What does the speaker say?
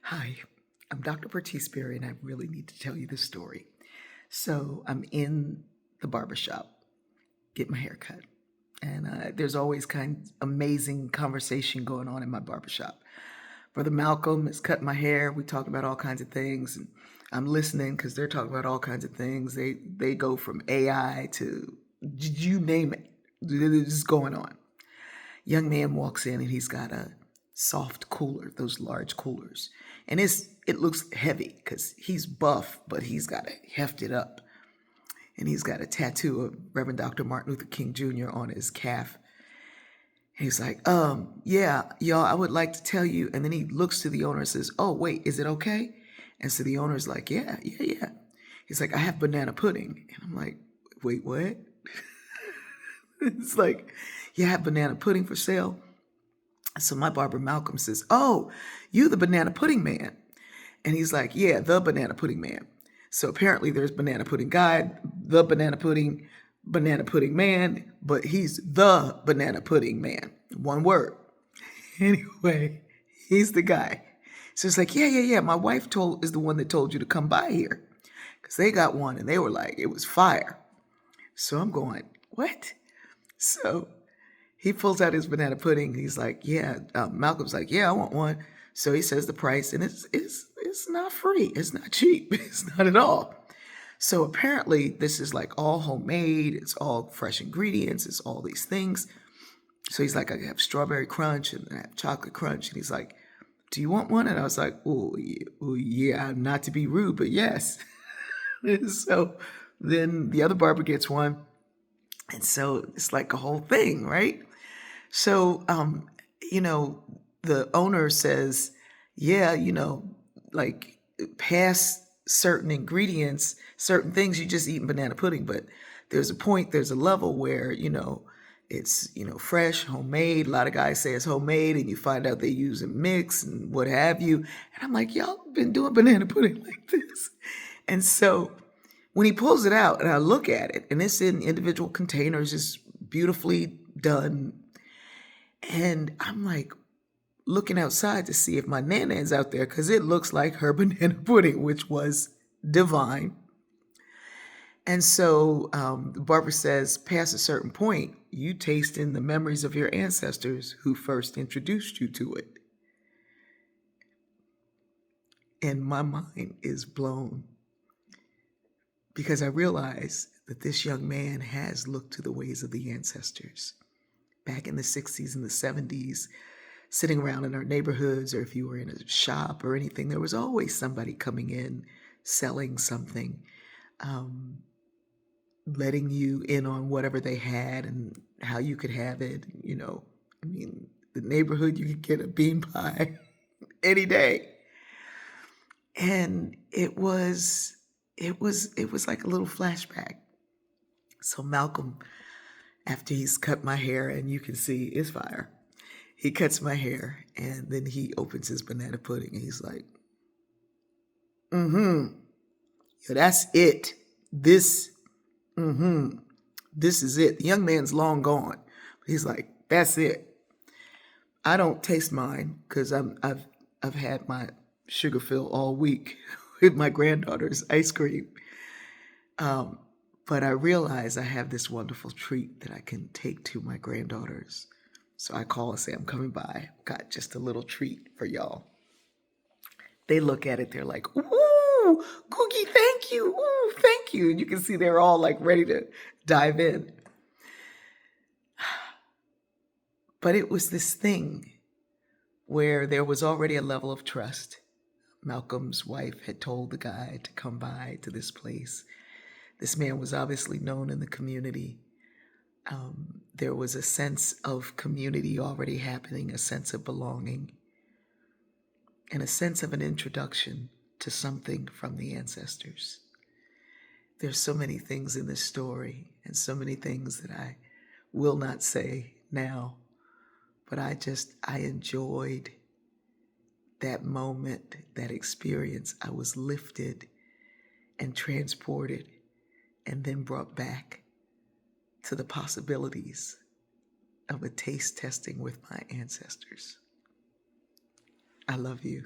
Hi, I'm Dr. Bertice Berry, and I really need to tell you this story. So I'm in the barbershop, get my hair cut, and there's always kind of amazing conversation going on in my barbershop. Brother Malcolm is cutting my hair. We talk about all kinds of things, and I'm listening because they're talking about all kinds of things. They go from AI to you name it. It's going on. Young man walks in and he's got a soft cooler, those large coolers. And it looks heavy because he's buff, but he's got to heft it up. And he's got a tattoo of Reverend Dr. Martin Luther King Jr. on his calf. And he's like, yeah, y'all, I would like to tell you. And then he looks to the owner and says, oh, wait, is it okay? And so the owner's like, yeah. He's like, I have banana pudding. And I'm like, wait, what? It's like, you have banana pudding for sale? So my barber Malcolm says, oh, you the banana pudding man. And he's like, yeah, the banana pudding man. So apparently there's banana pudding guy, the banana pudding man, but he's the banana pudding man. One word. Anyway, he's the guy. So it's like, yeah. My wife is the one that told you to come by here. Because they got one and they were like, it was fire. So I'm going, what? So he pulls out his banana pudding. He's like, yeah. Malcolm's like, yeah, I want one. So he says the price, and it's not free. It's not cheap. It's not at all. So apparently this is like all homemade. It's all fresh ingredients. It's all these things. So he's like, I have strawberry crunch and I have chocolate crunch. And he's like, do you want one? And I was like, oh, yeah, not to be rude, but yes. So then the other barber gets one. And so it's like a whole thing, right? So, the owner says, yeah, like past certain ingredients, certain things, you just eat banana pudding. But there's a level where, it's, fresh, homemade. A lot of guys say it's homemade and you find out they use a mix and what have you. And I'm like, y'all been doing banana pudding like this. And so when he pulls it out and I look at it and it's in individual containers, it's beautifully done. And I'm like looking outside to see if my nana's out there because it looks like her banana pudding, which was divine. And so the barber says, past a certain point, you taste in the memories of your ancestors who first introduced you to it. And my mind is blown because I realize that this young man has looked to the ways of the ancestors. Back in the 60s and the 70s, sitting around in our neighborhoods, or if you were in a shop or anything, there was always somebody coming in, selling something, letting you in on whatever they had and how you could have it. The neighborhood, you could get a bean pie any day. And it was like a little flashback. So Malcolm, after he's cut my hair, and you can see it's fire, he cuts my hair and then he opens his banana pudding and he's like, yeah, that's it. This is it. The young man's long gone. He's like, that's it. I don't taste mine because I've had my sugar fill all week with my granddaughter's ice cream. But I realize I have this wonderful treat that I can take to my granddaughters. So I call and say, I'm coming by. Got just a little treat for y'all. They look at it. They're like, ooh, Googie, thank you. Ooh, thank you. And you can see they're all like ready to dive in. But it was this thing where there was already a level of trust. Malcolm's wife had told the guy to come by to this place. This man was obviously known in the community. There was a sense of community already happening, a sense of belonging, and a sense of an introduction to something from the ancestors. There's so many things in this story and so many things that I will not say now, but I enjoyed that moment, that experience. I was lifted and transported and then brought back to the possibilities of a taste testing with my ancestors. I love you.